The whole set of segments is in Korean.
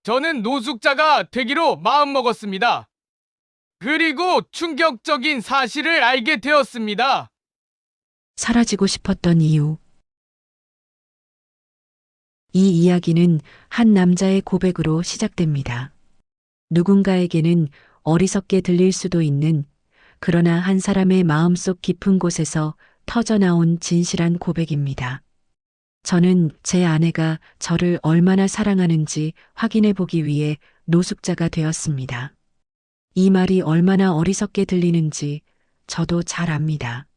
저는 노숙자가 되기로 마음먹었습니다. 그리고 충격적인 사실을 알게 되었습니다. 사라지고 싶었던 이유. 이 이야기는 한 남자의 고백으로 시작됩니다. 누군가에게는 어리석게 들릴 수도 있는, 그러나 한 사람의 마음속 깊은 곳에서 터져나온 진실한 고백입니다. 저는 제 아내가 저를 얼마나 사랑하는지 확인해 보기 위해 노숙자가 되었습니다. 이 말이 얼마나 어리석게 들리는지 저도 잘 압니다.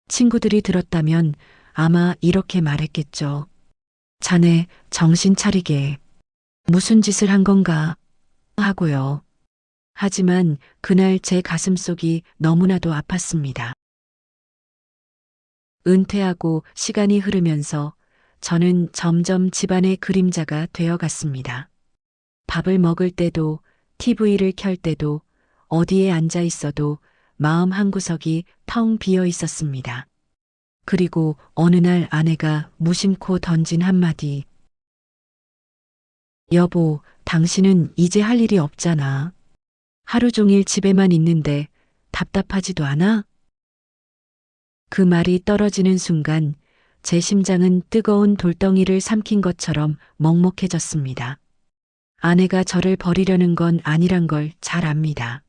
친구들이 들었다면 아마 이렇게 말했겠죠. 자네 정신 차리게. 무슨 짓을 한 건가 하고요. 하지만 그날 제 가슴속이 너무나도 아팠습니다. 은퇴하고 시간이 흐르면서 저는 점점 집안의 그림자가 되어갔습니다. 밥을 먹을 때도, TV를 켤 때도, 어디에 앉아 있어도 마음 한구석이 텅 비어 있었습니다. 그리고 어느 날 아내가 무심코 던진 한마디. 여보, 당신은 이제 할 일이 없잖아. 하루 종일 집에만 있는데 답답하지도 않아? 그 말이 떨어지는 순간 제 심장은 뜨거운 돌덩이를 삼킨 것처럼 먹먹해졌습니다. 아내가 저를 버리려는 건 아니란 걸 잘 압니다.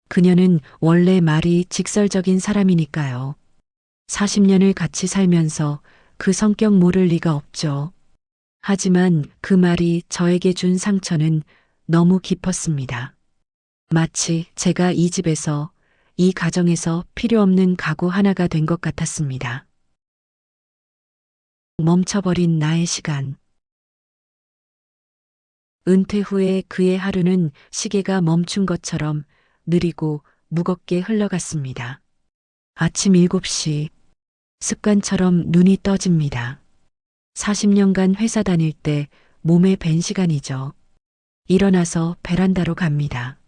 그녀는 원래 말이 직설적인 사람이니까요. 40년을 같이 살면서 그 성격 모를 리가 없죠. 하지만 그 말이 저에게 준 상처는 너무 깊었습니다. 마치 제가 이 집에서, 이 가정에서 필요 없는 가구 하나가 된 것 같았습니다. 멈춰버린 나의 시간. 은퇴 후에 그의 하루는 시계가 멈춘 것처럼 느리고 무겁게 흘러갔습니다. 아침 7시, 습관처럼 눈이 떠집니다. 40년간 회사 다닐 때 몸에 밴 시간이죠. 일어나서 베란다로 갑니다.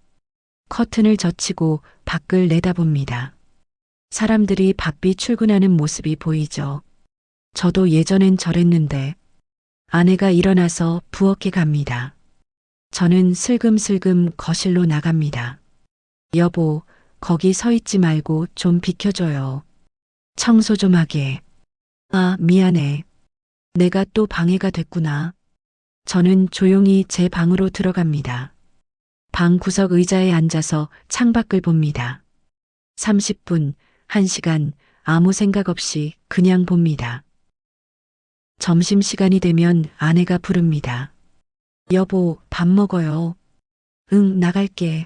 커튼을 젖히고 밖을 내다봅니다. 사람들이 바삐 출근하는 모습이 보이죠. 저도 예전엔 저랬는데 아내가 일어나서 부엌에 갑니다. 저는 슬금슬금 거실로 나갑니다. 여보, 거기 서 있지 말고 좀 비켜줘요. 청소 좀 하게. 아, 미안해. 내가 또 방해가 됐구나. 저는 조용히 제 방으로 들어갑니다. 방 구석 의자에 앉아서 창밖을 봅니다. 30분, 1시간, 아무 생각 없이 그냥 봅니다. 점심시간이 되면 아내가 부릅니다. 여보, 밥 먹어요. 응, 나갈게.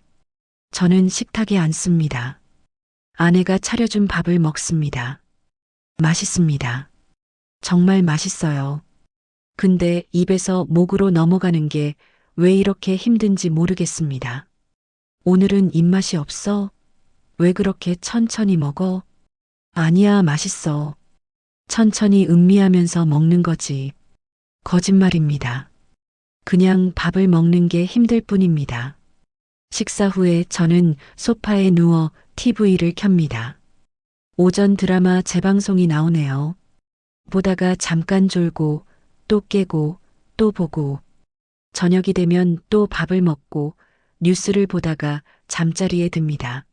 저는 식탁에 앉습니다. 아내가 차려준 밥을 먹습니다. 맛있습니다. 정말 맛있어요. 근데 입에서 목으로 넘어가는 게 왜 이렇게 힘든지 모르겠습니다. 오늘은 입맛이 없어? 왜 그렇게 천천히 먹어? 아니야, 맛있어. 천천히 음미하면서 먹는 거지. 거짓말입니다. 그냥 밥을 먹는 게 힘들 뿐입니다. 식사 후에 저는 소파에 누워 TV를 켭니다. 오전 드라마 재방송이 나오네요. 보다가 잠깐 졸고 또 깨고 또 보고 저녁이 되면 또 밥을 먹고 뉴스를 보다가 잠자리에 듭니다.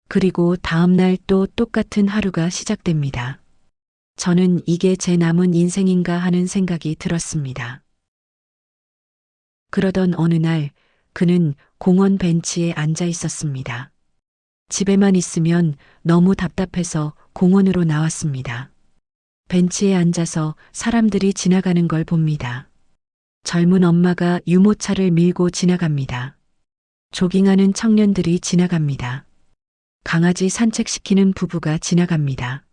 그리고 다음날 또 똑같은 하루가 시작됩니다. 저는 이게 제 남은 인생인가 하는 생각이 들었습니다. 그러던 어느 날 그는 공원 벤치에 앉아 있었습니다. 집에만 있으면 너무 답답해서 공원으로 나왔습니다. 벤치에 앉아서 사람들이 지나가는 걸 봅니다. 젊은 엄마가 유모차를 밀고 지나갑니다. 조깅하는 청년들이 지나갑니다. 강아지 산책시키는 부부가 지나갑니다.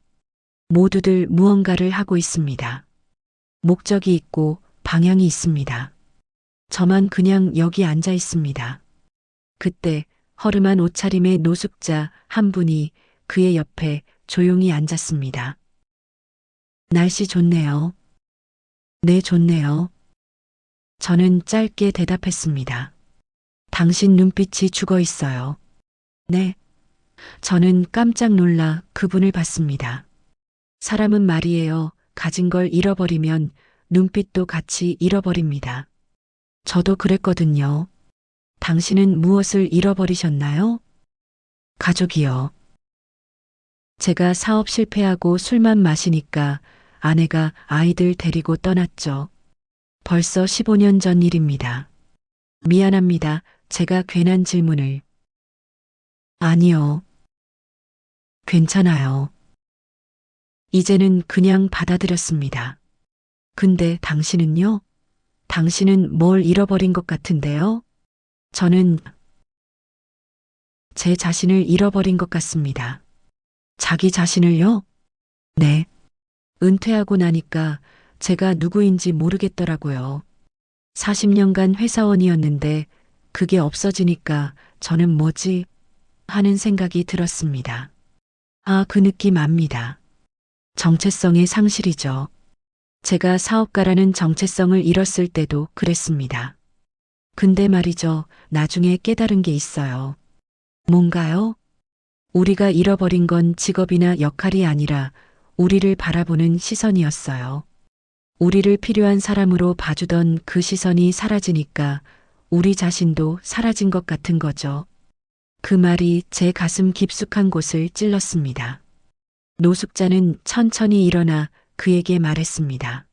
모두들 무언가를 하고 있습니다. 목적이 있고 방향이 있습니다. 저만 그냥 여기 앉아 있습니다. 그때 허름한 옷차림의 노숙자 한 분이 그의 옆에 조용히 앉았습니다. 날씨 좋네요. 네, 좋네요. 저는 짧게 대답했습니다. 당신 눈빛이 죽어 있어요. 네. 저는 깜짝 놀라 그분을 봤습니다. 사람은 말이에요. 가진 걸 잃어버리면 눈빛도 같이 잃어버립니다. 저도 그랬거든요. 당신은 무엇을 잃어버리셨나요? 가족이요. 제가 사업 실패하고 술만 마시니까 아내가 아이들 데리고 떠났죠. 벌써 15년 전 일입니다. 미안합니다. 제가 괜한 질문을. 아니요. 괜찮아요. 이제는 그냥 받아들였습니다. 근데 당신은요? 당신은 뭘 잃어버린 것 같은데요? 저는 제 자신을 잃어버린 것 같습니다. 자기 자신을요? 네. 은퇴하고 나니까 제가 누구인지 모르겠더라고요. 40년간 회사원이었는데 그게 없어지니까 저는 뭐지? 하는 생각이 들었습니다. 아, 그 느낌 압니다. 정체성의 상실이죠. 제가 사업가라는 정체성을 잃었을 때도 그랬습니다. 근데 말이죠, 나중에 깨달은 게 있어요. 뭔가요? 우리가 잃어버린 건 직업이나 역할이 아니라 우리를 바라보는 시선이었어요. 우리를 필요한 사람으로 봐주던 그 시선이 사라지니까 우리 자신도 사라진 것 같은 거죠. 그 말이 제 가슴 깊숙한 곳을 찔렀습니다. 노숙자는 천천히 일어나 그에게 말했습니다.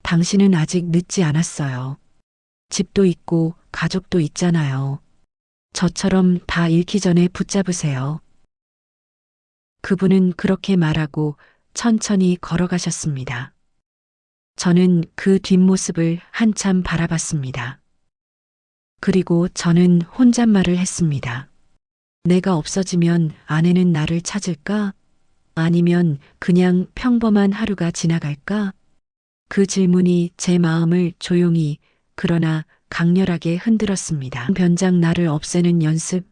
당신은 아직 늦지 않았어요. 집도 있고 가족도 있잖아요. 저처럼 다 잃기 전에 붙잡으세요. 그분은 그렇게 말하고 천천히 걸어가셨습니다. 저는 그 뒷모습을 한참 바라봤습니다. 그리고 저는 혼잣말을 했습니다. 내가 없어지면 아내는 나를 찾을까? 아니면 그냥 평범한 하루가 지나갈까? 그 질문이 제 마음을 조용히 그러나 강렬하게 흔들었습니다. 변장 나를 없애는 연습.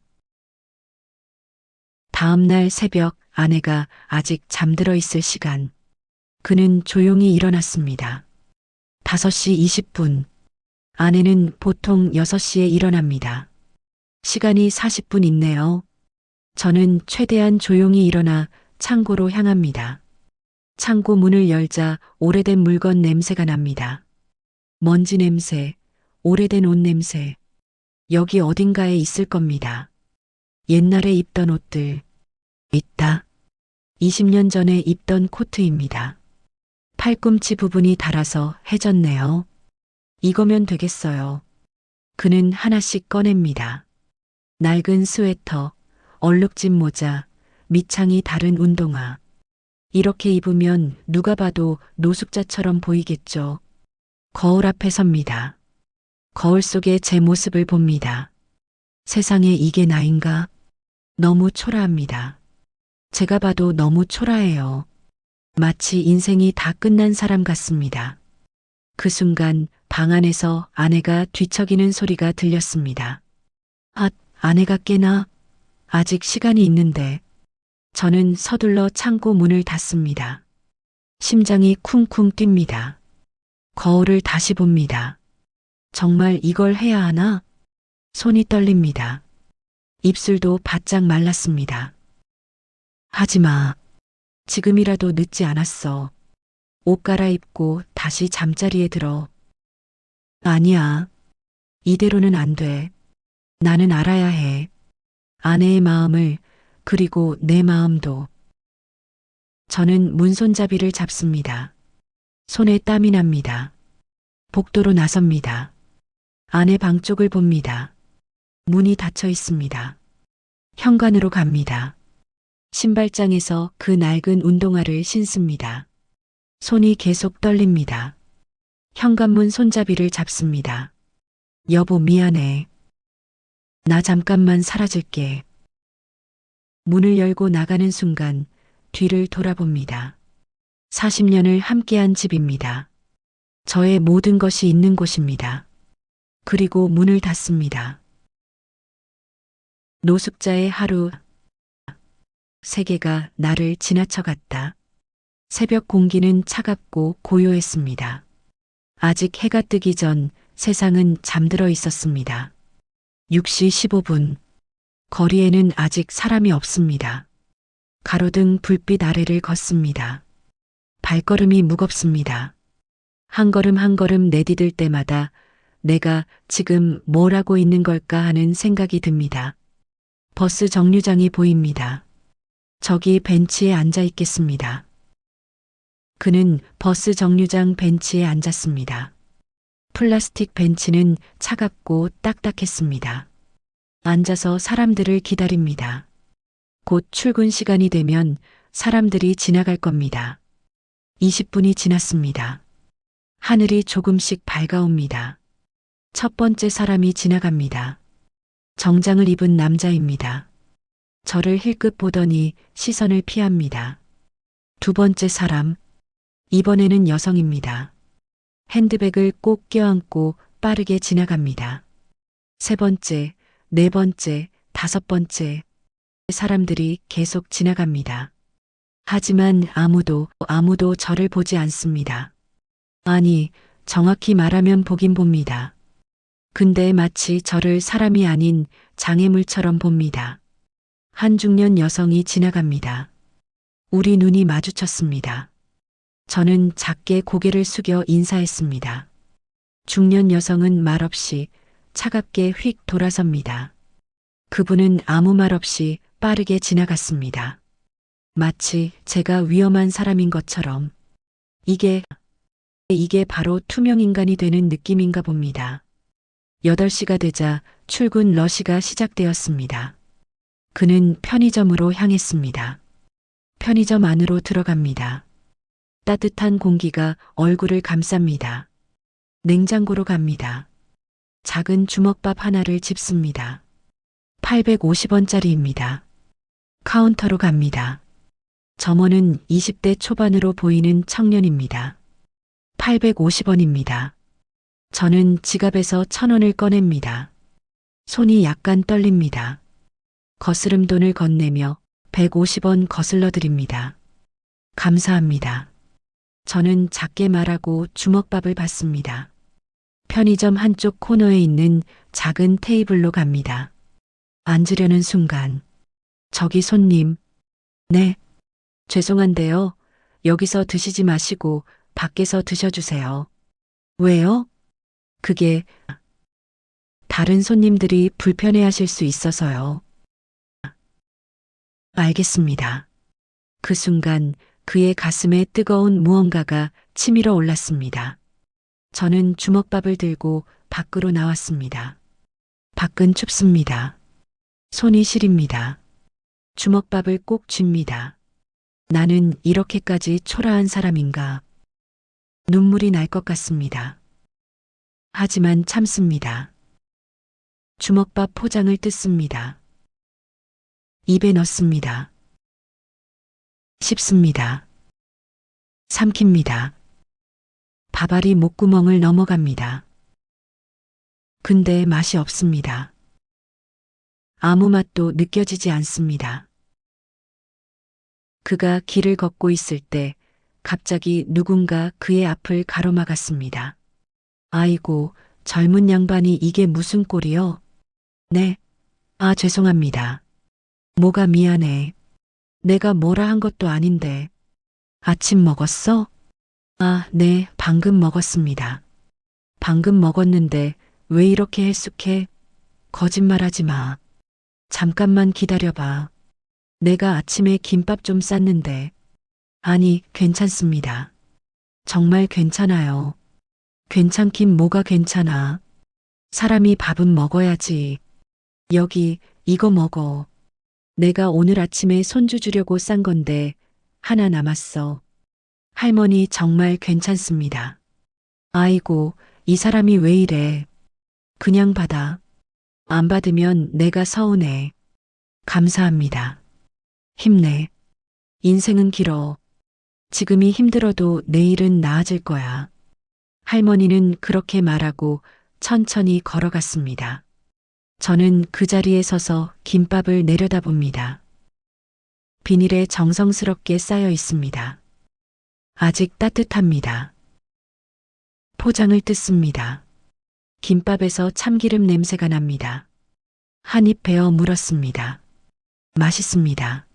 다음 날 새벽 아내가 아직 잠들어 있을 시간. 그는 조용히 일어났습니다. 5시 20분. 아내는 보통 6시에 일어납니다. 시간이 40분 있네요. 저는 최대한 조용히 일어나 창고로 향합니다. 창고 문을 열자 오래된 물건 냄새가 납니다. 먼지 냄새, 오래된 옷 냄새. 여기 어딘가에 있을 겁니다. 옛날에 입던 옷들. 있다. 20년 전에 입던 코트입니다. 팔꿈치 부분이 닳아서 해졌네요. 이거면 되겠어요. 그는 하나씩 꺼냅니다. 낡은 스웨터, 얼룩진 모자, 밑창이 다른 운동화. 이렇게 입으면 누가 봐도 노숙자처럼 보이겠죠. 거울 앞에 섭니다. 거울 속에 제 모습을 봅니다. 세상에 이게 나인가? 너무 초라합니다. 제가 봐도 너무 초라해요. 마치 인생이 다 끝난 사람 같습니다. 그 순간 방 안에서 아내가 뒤척이는 소리가 들렸습니다. 아, 아내가 깨나? 아직 시간이 있는데. 저는 서둘러 창고 문을 닫습니다. 심장이 쿵쿵 뜁니다. 거울을 다시 봅니다. 정말 이걸 해야 하나? 손이 떨립니다. 입술도 바짝 말랐습니다. 하지마. 지금이라도 늦지 않았어. 옷 갈아입고 다시 잠자리에 들어. 아니야. 이대로는 안 돼. 나는 알아야 해. 아내의 마음을, 그리고 내 마음도. 저는 문손잡이를 잡습니다. 손에 땀이 납니다. 복도로 나섭니다. 아내 방 쪽을 봅니다. 문이 닫혀 있습니다. 현관으로 갑니다. 신발장에서 그 낡은 운동화를 신습니다. 손이 계속 떨립니다. 현관문 손잡이를 잡습니다. 여보, 미안해. 나 잠깐만 사라질게. 문을 열고 나가는 순간 뒤를 돌아봅니다. 40년을 함께한 집입니다. 저의 모든 것이 있는 곳입니다. 그리고 문을 닫습니다. 노숙자의 하루. 세계가 나를 지나쳐갔다. 새벽 공기는 차갑고 고요했습니다. 아직 해가 뜨기 전 세상은 잠들어 있었습니다. 6시 15분. 거리에는 아직 사람이 없습니다. 가로등 불빛 아래를 걷습니다. 발걸음이 무겁습니다. 한 걸음 한 걸음 내디딜 때마다 내가 지금 뭘 하고 있는 걸까 하는 생각이 듭니다. 버스 정류장이 보입니다. 저기 벤치에 앉아 있겠습니다. 그는 버스 정류장 벤치에 앉았습니다. 플라스틱 벤치는 차갑고 딱딱했습니다. 앉아서 사람들을 기다립니다. 곧 출근 시간이 되면 사람들이 지나갈 겁니다. 20분이 지났습니다. 하늘이 조금씩 밝아옵니다. 첫 번째 사람이 지나갑니다. 정장을 입은 남자입니다. 저를 힐끗 보더니 시선을 피합니다. 두 번째 사람, 이번에는 여성입니다. 핸드백을 꼭 껴안고 빠르게 지나갑니다. 세 번째, 네 번째, 다섯 번째, 사람들이 계속 지나갑니다. 하지만 아무도 저를 보지 않습니다. 아니, 정확히 말하면 보긴 봅니다. 근데 마치 저를 사람이 아닌 장애물처럼 봅니다. 한 중년 여성이 지나갑니다. 우리 눈이 마주쳤습니다. 저는 작게 고개를 숙여 인사했습니다. 중년 여성은 말없이 차갑게 휙 돌아섭니다. 그분은 아무 말 없이 빠르게 지나갔습니다. 마치 제가 위험한 사람인 것처럼. 이게 바로 투명인간이 되는 느낌인가 봅니다. 8시가 되자 출근 러시가 시작되었습니다. 그는 편의점으로 향했습니다. 편의점 안으로 들어갑니다. 따뜻한 공기가 얼굴을 감쌉니다. 냉장고로 갑니다. 작은 주먹밥 하나를 집습니다. 850원짜리입니다. 카운터로 갑니다. 점원은 20대 초반으로 보이는 청년입니다. 850원입니다. 저는 지갑에서 1,000원을 꺼냅니다. 손이 약간 떨립니다. 거스름 돈을 건네며 150원 거슬러 드립니다. 감사합니다. 저는 작게 말하고 주먹밥을 받습니다. 편의점 한쪽 코너에 있는 작은 테이블로 갑니다. 앉으려는 순간, 저기 손님. 네. 죄송한데요. 여기서 드시지 마시고 밖에서 드셔주세요. 왜요? 그게 다른 손님들이 불편해하실 수 있어서요. 알겠습니다. 그 순간 그의 가슴에 뜨거운 무언가가 치밀어 올랐습니다. 저는 주먹밥을 들고 밖으로 나왔습니다. 밖은 춥습니다. 손이 시립니다. 주먹밥을 꼭 쥡니다. 나는 이렇게까지 초라한 사람인가? 눈물이 날 것 같습니다. 하지만 참습니다. 주먹밥 포장을 뜯습니다. 입에 넣습니다. 씹습니다. 삼킵니다. 밥알이 목구멍을 넘어갑니다. 근데 맛이 없습니다. 아무 맛도 느껴지지 않습니다. 그가 길을 걷고 있을 때 갑자기 누군가 그의 앞을 가로막았습니다. 아이고, 젊은 양반이 이게 무슨 꼴이요? 네. 아, 죄송합니다. 뭐가 미안해. 내가 뭐라 한 것도 아닌데. 아침 먹었어? 아, 네, 방금 먹었습니다. 방금 먹었는데 왜 이렇게 헬쑥해? 거짓말하지 마. 잠깐만 기다려봐. 내가 아침에 김밥 좀 쌌는데. 아니, 괜찮습니다. 정말 괜찮아요. 괜찮긴 뭐가 괜찮아. 사람이 밥은 먹어야지. 여기, 이거 먹어. 내가 오늘 아침에 손주 주려고 싼 건데 하나 남았어. 할머니 정말 괜찮습니다. 아이고, 이 사람이 왜 이래. 그냥 받아. 안 받으면 내가 서운해. 감사합니다. 힘내. 인생은 길어. 지금이 힘들어도 내일은 나아질 거야. 할머니는 그렇게 말하고 천천히 걸어갔습니다. 저는 그 자리에 서서 김밥을 내려다봅니다. 비닐에 정성스럽게 쌓여 있습니다. 아직 따뜻합니다. 포장을 뜯습니다. 김밥에서 참기름 냄새가 납니다. 한 입 베어 물었습니다. 맛있습니다.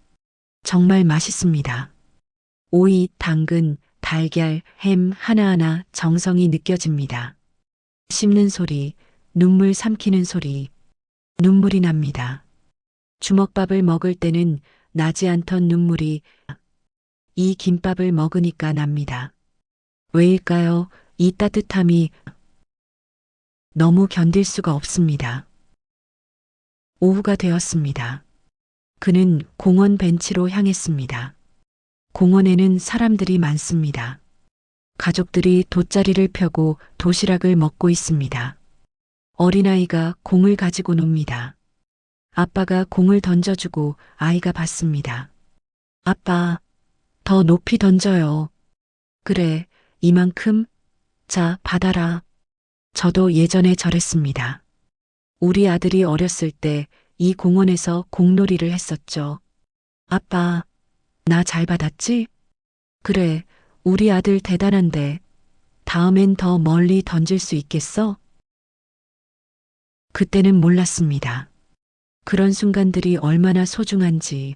정말 맛있습니다. 오이, 당근, 달걀, 햄 하나하나 정성이 느껴집니다. 씹는 소리, 눈물 삼키는 소리, 눈물이 납니다. 주먹밥을 먹을 때는 나지 않던 눈물이 이 김밥을 먹으니까 납니다. 왜일까요? 이 따뜻함이 너무 견딜 수가 없습니다. 오후가 되었습니다. 그는 공원 벤치로 향했습니다. 공원에는 사람들이 많습니다. 가족들이 돗자리를 펴고 도시락을 먹고 있습니다. 어린아이가 공을 가지고 놉니다. 아빠가 공을 던져주고 아이가 받습니다. 아빠, 더 높이 던져요. 그래, 이만큼? 자, 받아라. 저도 예전에 저랬습니다. 우리 아들이 어렸을 때 이 공원에서 공놀이를 했었죠. 아빠, 나 잘 받았지? 그래, 우리 아들 대단한데 다음엔 더 멀리 던질 수 있겠어? 그때는 몰랐습니다. 그런 순간들이 얼마나 소중한지.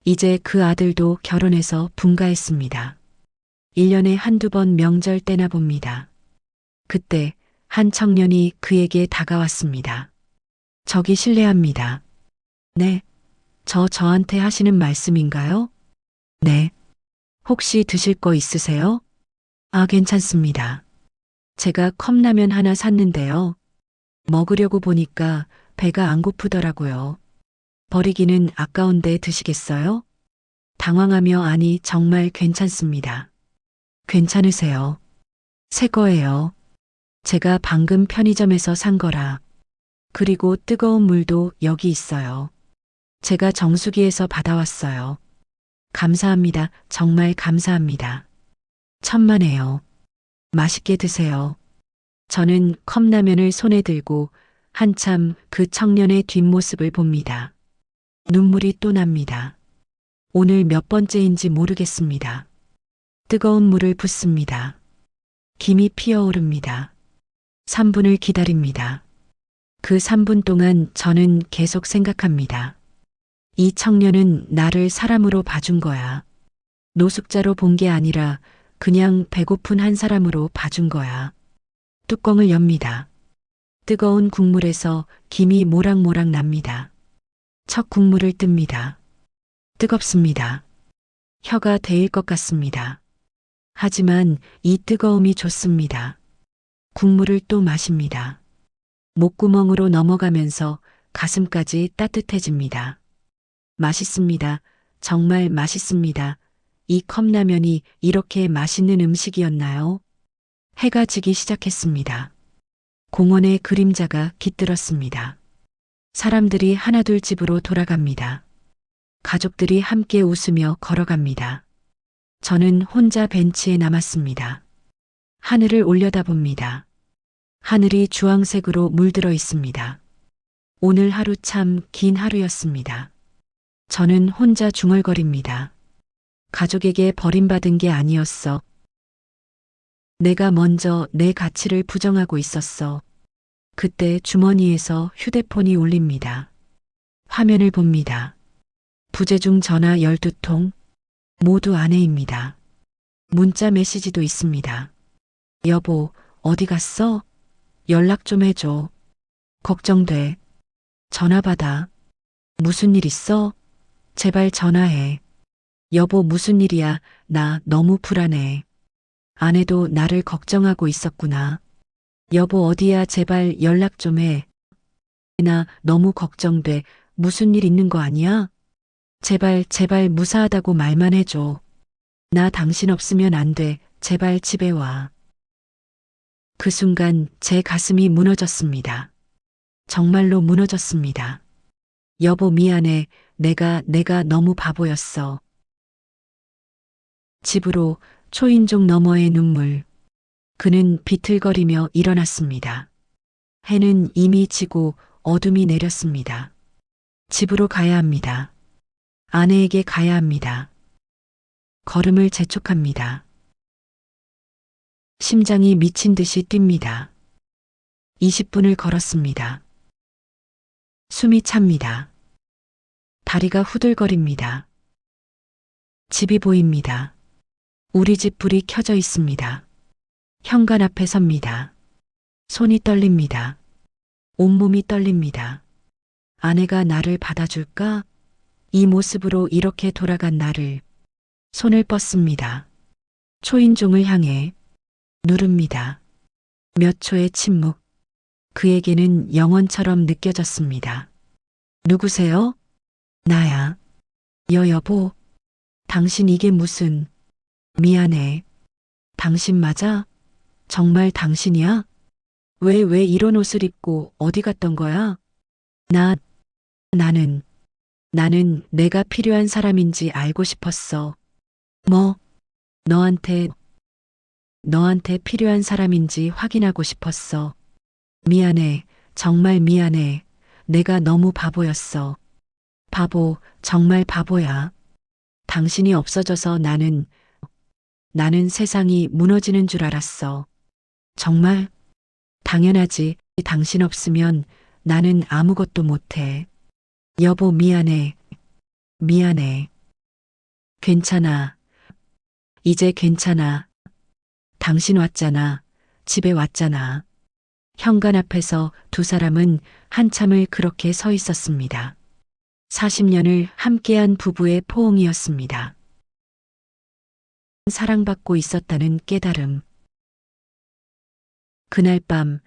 이제 그 아들도 결혼해서 분가했습니다. 1년에 한두 번 명절 때나 봅니다. 그때 한 청년이 그에게 다가왔습니다. 저기 실례합니다. 네, 저한테 하시는 말씀인가요? 네. 혹시 드실 거 있으세요? 아, 괜찮습니다. 제가 컵라면 하나 샀는데요. 먹으려고 보니까 배가 안 고프더라고요. 버리기는 아까운데 드시겠어요? 당황하며 아니, 정말 괜찮습니다. 괜찮으세요? 새 거예요. 제가 방금 편의점에서 산 거라. 그리고 뜨거운 물도 여기 있어요. 제가 정수기에서 받아왔어요. 감사합니다. 정말 감사합니다. 천만에요. 맛있게 드세요. 저는 컵라면을 손에 들고 한참 그 청년의 뒷모습을 봅니다. 눈물이 또 납니다. 오늘 몇 번째인지 모르겠습니다. 뜨거운 물을 붓습니다. 김이 피어오릅니다. 3분을 기다립니다. 그 3분 동안 저는 계속 생각합니다. 이 청년은 나를 사람으로 봐준 거야. 노숙자로 본 게 아니라 그냥 배고픈 한 사람으로 봐준 거야. 뚜껑을 엽니다. 뜨거운 국물에서 김이 모락모락 납니다. 첫 국물을 뜹니다. 뜨겁습니다. 혀가 데일 것 같습니다. 하지만 이 뜨거움이 좋습니다. 국물을 또 마십니다. 목구멍으로 넘어가면서 가슴까지 따뜻해집니다. 맛있습니다. 정말 맛있습니다. 이 컵라면이 이렇게 맛있는 음식이었나요? 해가 지기 시작했습니다. 공원의 그림자가 깃들었습니다. 사람들이 하나둘 집으로 돌아갑니다. 가족들이 함께 웃으며 걸어갑니다. 저는 혼자 벤치에 남았습니다. 하늘을 올려다봅니다. 하늘이 주황색으로 물들어 있습니다. 오늘 하루 참 긴 하루였습니다. 저는 혼자 중얼거립니다. 가족에게 버림받은 게 아니었어. 내가 먼저 내 가치를 부정하고 있었어. 그때 주머니에서 휴대폰이 울립니다. 화면을 봅니다. 부재중 전화 12통, 모두 아내입니다. 문자 메시지도 있습니다. 여보, 어디 갔어? 연락 좀 해줘. 걱정돼. 전화 받아. 무슨 일 있어? 제발 전화해. 여보, 무슨 일이야? 나 너무 불안해. 아내도 나를 걱정하고 있었구나. 여보, 어디야? 제발 연락 좀 해. 나 너무 걱정돼. 무슨 일 있는 거 아니야? 제발 무사하다고 말만 해줘. 나 당신 없으면 안 돼. 제발 집에 와. 그 순간 제 가슴이 무너졌습니다. 정말로 무너졌습니다. 여보, 미안해. 내가 너무 바보였어. 집으로 초인종 너머의 눈물. 그는 비틀거리며 일어났습니다. 해는 이미 지고 어둠이 내렸습니다. 집으로 가야 합니다. 아내에게 가야 합니다. 걸음을 재촉합니다. 심장이 미친 듯이 뜁니다. 20분을 걸었습니다. 숨이 찹니다. 다리가 후들거립니다. 집이 보입니다. 우리 집 불이 켜져 있습니다. 현관 앞에 섭니다. 손이 떨립니다. 온몸이 떨립니다. 아내가 나를 받아줄까? 이 모습으로 이렇게 돌아간 나를 손을 뻗습니다. 초인종을 향해 누릅니다. 몇 초의 침묵. 그에게는 영원처럼 느껴졌습니다. 누구세요? 나야. 여보. 당신 이게 무슨. 미안해. 당신 맞아? 정말 당신이야? 왜 이런 옷을 입고 어디 갔던 거야? 나는 내가 필요한 사람인지 알고 싶었어. 뭐? 너한테 필요한 사람인지 확인하고 싶었어. 미안해. 정말 미안해. 내가 너무 바보였어. 바보, 정말 바보야. 당신이 없어져서 나는 세상이 무너지는 줄 알았어. 정말? 당연하지. 당신 없으면 나는 아무것도 못해. 여보, 미안해. 미안해. 괜찮아. 이제 괜찮아. 당신 왔잖아. 집에 왔잖아. 현관 앞에서 두 사람은 한참을 그렇게 서 있었습니다. 40년을 함께한 부부의 포옹이었습니다. 사랑받고 있었다는 깨달음. 그날 밤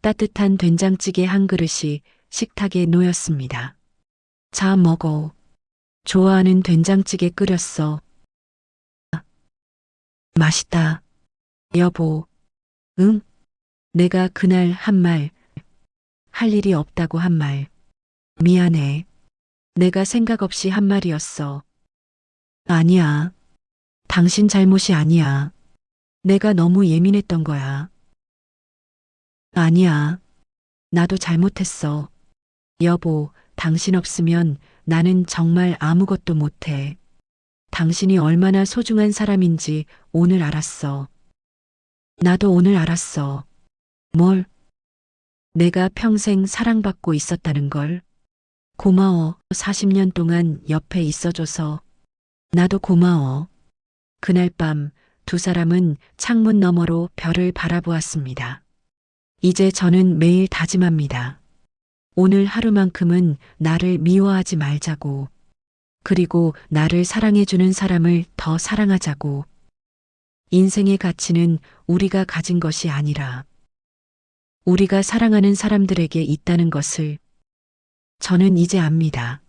따뜻한 된장찌개 한 그릇이 식탁에 놓였습니다. 자, 먹어. 좋아하는 된장찌개 끓였어. 맛있다. 여보. 응? 내가 그날 한 말, 할 일이 없다고 한 말. 미안해. 내가 생각 없이 한 말이었어. 아니야. 당신 잘못이 아니야. 내가 너무 예민했던 거야. 아니야. 나도 잘못했어. 여보, 당신 없으면 나는 정말 아무것도 못해. 당신이 얼마나 소중한 사람인지 오늘 알았어. 나도 오늘 알았어. 뭘? 내가 평생 사랑받고 있었다는 걸. 고마워. 40년 동안 옆에 있어줘서. 나도 고마워. 그날 밤 두 사람은 창문 너머로 별을 바라보았습니다. 이제 저는 매일 다짐합니다. 오늘 하루만큼은 나를 미워하지 말자고. 그리고 나를 사랑해주는 사람을 더 사랑하자고. 인생의 가치는 우리가 가진 것이 아니라 우리가 사랑하는 사람들에게 있다는 것을 저는 이제 압니다.